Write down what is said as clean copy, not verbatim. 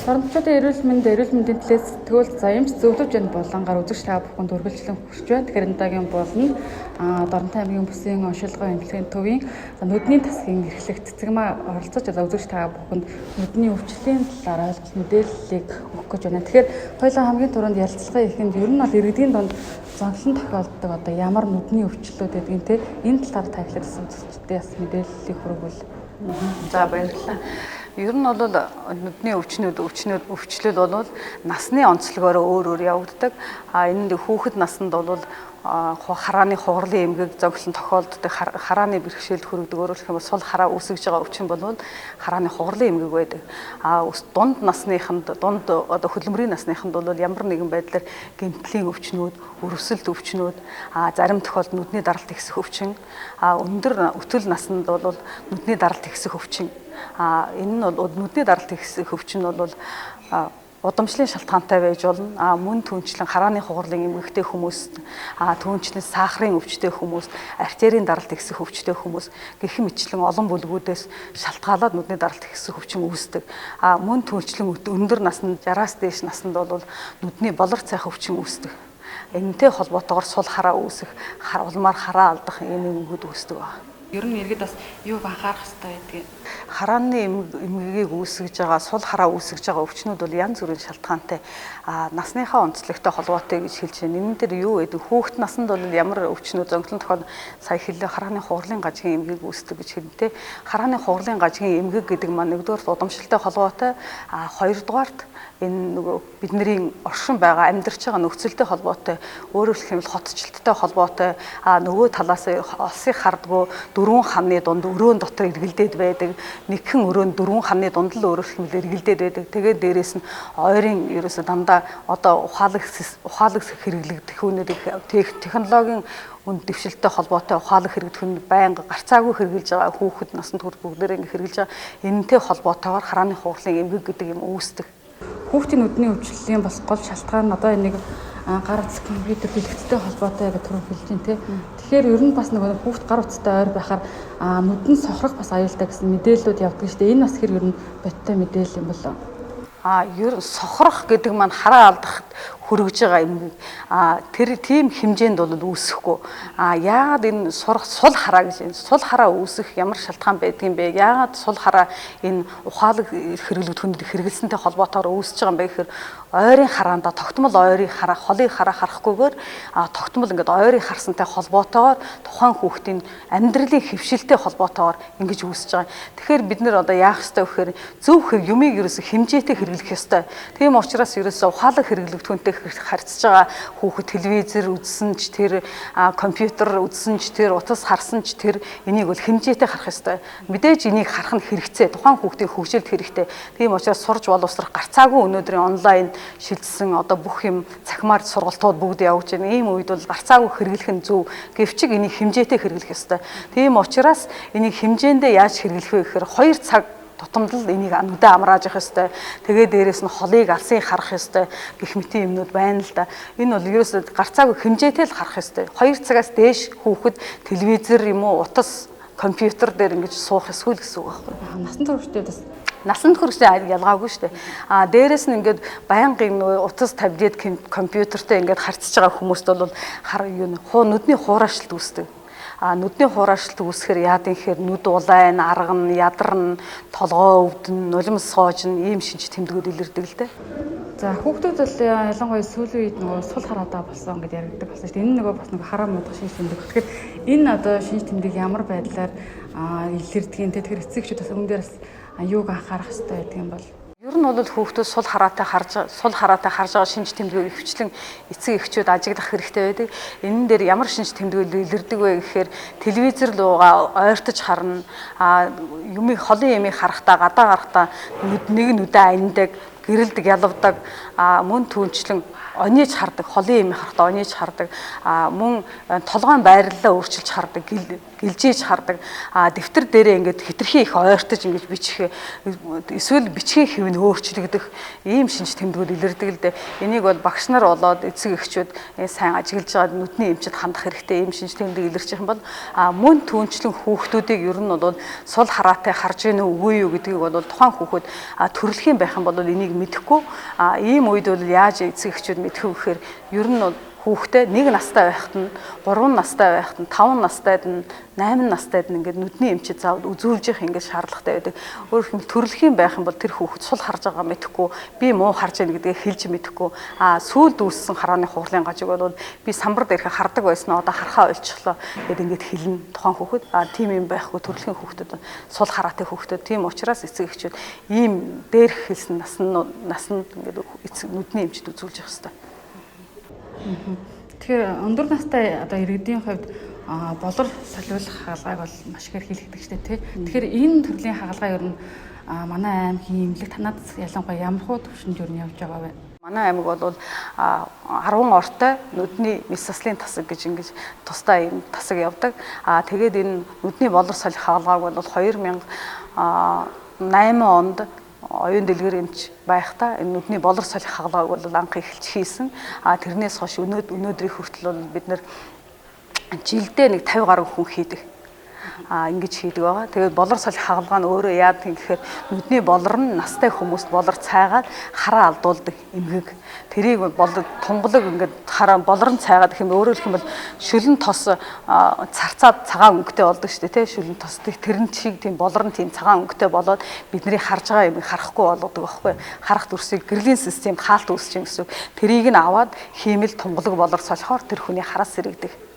Орночдын эрүүл мэндийн төлөөс төгөөлт заямж зөвлөж энэ болонгаар үзэгч та бүхэнд үргэлжлэн хүрч байна. Тэгэхээр энэ болон Доронтой аймгийн бүсийн оншилгоо эмнэлгийн төвийн нүдний тасгийн эрхлэх цэцэгмаа оролцож үзэгч та бүхэнд нүдний өвчлөлийн талаар ойлголт мэдээллийг өгөх гэж байна. Тэгэхээр хоёулаа хамгийн түрүүнд ярилцлагын эхэнд ер нь бол иргэдийн дунд зонхлон тохиолддог одоо ямар нүдний өвчлөлүүд гэдгийг те энэ талаар та ихлээр үзэгчдээ бас мэдээллийг хүргвэл. За баярлалаа. Ер нь бол нүдний өвчлөл бол насны онцлогоор өөр явагддаг. Энд хүүхэд наснд бол харааны хугарлын эмгэг зогслон тохиолддог харааны бэрхшээлд хүргэдэг. Өөрөөр хэлбэл сул хараа үүсгэж байгаа өвчин бол харааны хугарлын эмгэг байдаг. Дунд насныханд одоо хөдөлмөрийн насныханд бол ямар нэгэн байдлаар гэмтлийн өвчнүүд, өрөвсөлт өвчнүүд, зарим тохиолдолд нүдний даралт ихсэх өвчин, өндөр өтөл наснд бол нүдний даралт ихсэх өвчин. Энэ нь бол нүдний даралт ихсэх өвчин бол удамшлын шалтгаантай байж болно. Мөн түүнчлэн харааны хугарлын эмгэгтэй хүмүүст, түүнчлэн сахарын өвчтэй хүмүүст, артерийн даралт ихсэх өвчтэй хүмүүс гэх мэтлэн олон бүлгүүдээс шалтгаалаад нүдний даралт ихсэх өвчин үүсдэг. Мөн түүнчлэн өндөр наснд 60-аас дээш наснд бол нүдний болор цайх өвчин үүсдэг. Энэтэй холбоотойгоор сул хараа үүсэх, улмаар хараа алдах ийм эмгэгүүд үүсдэг байна. Ер нь иргэд бас юуг анхаарах хэрэгтэй гэдгийг. Харааны эмгэгийг үүсгэж байгаа, сул хараа үүсгэж байгаа өвчнүүд бол янз бүрийн шалтгаантай насныхаа онцлогтой холбоотой гэж хэлж байна. Энэ дээр юу гэдэг хүүхэд наснд бол ямар өвчнүүд зөнхлөн тохиол сая хэллээ харааны хугарлын гажгийн эмгэг үүсдэг гэж хэлнэ. Харааны хугарлын гажгийн эмгэг гэдэг маань нэгдүгээр удамшилтай холбоотой, хоёрдугаарт энэ нөгөө бидний оршин байгаа амьдарч байгаа нөхцөлтэй холбоотой, өөрөөр хэлбэл хотчлолттой холбоотой, нөгөө талаас олсыг хардгуу дөрвөн хамны дунд өрөөнд дотор эргэлдээд байдаг. Нэгхэн өрөөнд дөрвөн хамны дунд л өөрөөр хэлбэл эргэлдээд байдаг. Тэгээд дээрэс нь ойрын ерөөсө дандаа одоо ухаалаг хэрэглэгдэх үнээр технологийн үнд дэвшилттэй холбоотой ухаалаг хэрэгдэх нь байнга гарцаагүй хэрэгжилж байгаа хүүхэд наснд бүгдээрээ хэрэгжилж байгаа. Энэнтэй холбоотойгоор харааны хугарлын эмгэг гэдэг юм үүсдэг. Хүүхдийн нүдний өвчлөлийн бас гол шалтгаан нь одоо энийг гар утас компьютер бэлтгэцтэй холбоотой гэж түрүү хэлж байна те. Тэгэхээр ер нь бас нөгөө хүүхд гар утастай ойр байхаар нүдэн сохрох бас аюултай гэсэн мэдээллүүд явдаг шүү дээ. Энэ бас хэр ер нь бодтой мэдээлэл юм болоо. Ер сохрох гэдэг маань хараа алдахад хүрэж байгаа юм. Тэр тийм хэмжээнд бол үүсэхгүй. Яагаад энэ сул хараа гэж энэ сул хараа үүсэх ямар шалтгаан байдаг юм бэ? Яагаад сул хараа энэ ухаалаг хэрэглэгдэхэд хэрэгэлсэнтэй холбоотойгоор үүсэж байгаа юм бэ гэхээр ойрын хараанда тогтмол ойрын хараа, холын хараа харахгүйгээр тогтмол ингээд ойрын харсантай холбоотойгоор тухайн хүүхдийн амьдралын хэвшилтэй холбоотойгоор ингэж үүсэж байгаа. Тэгэхээр бид нэр одоо яах ёстой вэ гэхээр зөв юмыг ерөөсө хэмжээтэй хэрэглэх ёстой. Тийм учраас ерөөсө ухаалаг хэрэглэгдэхүнтэй харьцаж байгаа хүүхэд телевизээр үзсэн ч тэр компьютер үзсэн ч тэр утас харсан ч тэр энийг бол хэмжээтэй харах ёстой. Мэдээж энийг харах нь хэрэгцээ. Тухайн хүүхдийн хөгжилд хэрэгтэй. Тийм учраас сурж боловсрох гарцаагүй өнөөдрийн онлайн шилжсэн одоо бүх юм цахимаар сургалтууд бүгд явж байна. Ийм үед бол гарцаагүй хэрэглэх нь зөв. Гэвч энийг хэмжээтэй хэрэглэх ёстой. Тийм учраас энийг хэмжээндээ яаж хэрэглэх вэ гэхээр 2 цаг тутамдал энийг нүдэ амрааж явах ёстой. Тэгээд дээрэс нь холыг алсын харах ёстой гэх мэт юмнууд байна л да. Энэ бол ерөөсөө гарцаагүй хэмжээтэй л харах ёстой. 2 цагаас дээш хүүхэд телевизээр юм уу утас компьютер дээр ингэж суух эсвэл гэсэн үг байхгүй. Насан туршид бас насанд хүрсэн ялгаагүй шүү дээ. Дээрэс нь ингээд байнгын утас таблет компьютертэй ингээд харьцаж байгаа хүмүүст бол нүдний хуурайшилт үүсдэг. Нүдний хуурайшилт үүсэхээр яадын гэхээр нүд улайн, арган, ядарна, толгоо өвдөн, нулимс соожин ийм шинж тэмдгүүд илэрдэг л дээ. За хүүхдүүд бол ялангуяа сүүлийн үед нөгөө сул хараадаа болсон гэдээ яригддаг болсон шүү дээ. Энэ нөгөө бас нөгөө хараа муудах шинж тэмдэг. Тэгэхээр энэ одоо шинж тэмдэг ямар байдлаар илэрдгийг те тэр эцэгчүүд бас өмнө дээрээс юуг анхаарах хэрэгтэй гэдэг юм бол ер нь бол хүүхдүүд сул хараатай харж байгаа шинж тэмдгийг өвчлэн эцэг эхчүүд ажиглах хэрэгтэй байдаг. Энэ дээр ямар шинж тэмдэг илэрдэг вэ гэхээр телевизэр лууга ойртож харна, юмыг холын ямыг харахтаа гадаа гарахтаа нэг нүдэ андаг, гэрэлдэг, ялавдаг, мөн түүнчлэн оньж хардаг, холын ямыг харахтаа оньж хардаг, мөн толгойн байрлалаа өөрчилж хардаг, гэлжээж хардаг, дэвтэр дээрээ ингээд хитрхи их ойртож ингэж бичих, эсвэл бичгийн хэв нь өөрчлөгдөх ийм шинж тэмдгүүд илэрдэг л дээ. Энийг бол багш нар болоод эцэг эхчүүд сайн ажиглаж байгаа нүдний эмчид хандах хэрэгтэй ийм шинж тэмдэг илэрчих юм бол мөн түүнчлэн хүүхдүүдийг ер нь бол сул хараатай харж гэнэ үгүй юу гэдгийг бол тухайн хүүхэд төрөлхийн байх юм бол энийг мэдэхгүй ийм үед бол яаж эцэг эхчүүд мэдэх вэ гэхээр ер нь бол хүүхдээ 1 настай байхад нь 3 настай байхад нь 5 настайд нь 8 настайд нь ингээд нүдний эмчит заавал үзүүлж явах ингээд шаардлагатай байдаг. Өөрөөр хэлбэл төрөлхийн байх юм бол тэр хүүхэд сул харж байгаа мэдэхгүй, би муу харж байна гэдгээ хэлж мэдэхгүй. Сүүлд үүссэн харааны хурлын гажиг бол би самбар дээрх хардаг байсан одоо харахаа олчихлоо гэдэг ингээд хэлнэ тухайн хүүхэд. Тийм юм байхгүй төрөлхийн хүүхдүүд сул хараатай хүүхдүүд. Тийм учраас эцэг эхчүүд ийм дээрх хэлсэн насанд ингээд нүдний эмчит үзүүлж явах хэрэгтэй. Тэгэхээр өндөр настай одоо иргэдийн хувьд болор солиулах хагалгааг бол маш ихээр хийлгдэг ч тийм. Тэгэхээр энэ төрлийн хагалгаа ер нь манай аймгийн эмнэлэг танаад ялангуяа ямар хуу төвшөнд ер нь явж байгаа вэ? Манай аймаг бол 10 ортой нүдний месослин тасаг гэж ингэж тусдаа ийм тасаг явдаг. Тэгээд энэ нүдний болор солих хагалгааг бол 2008 онд оюун дэлгэр эмч байхдаа энэ нүдний болор солих хагалгааг бол анх эхэлж хийсэн. Тэрнээс хойш өнөөдрийн хүртэл бол бид нэр жилдээ нэг 50 гаруй хүн хийдэг. Ингэж хийдэг байгаа. Тэгээд болор солих хагалгаа нь өөрөө яадаг юм гэхээр нүдний болор нь настай хүмүүст болор цайгаад хараа алдуулдаг эмгэг. Тэрийг болор тунгалаг ингээд хараа болор нь цайгаад гэх юм өөрөөр хэлэх юм бол шүлэн тос царцаад цагаан өнгөтэй болдог шүү дээ тий шүлэн тос. Тэр нь чиг тийм болор нь тийм цагаан өнгөтэй болоод бидний харж байгаа юм харахгүй болгодог байхгүй. Харах дүрсийг гэрлийн системд хаалт үүсч юм гэсэн. Тэрийг нь аваад хиймэл тунгалаг болор солихоор тэр хүний хараас сэрэгдэг.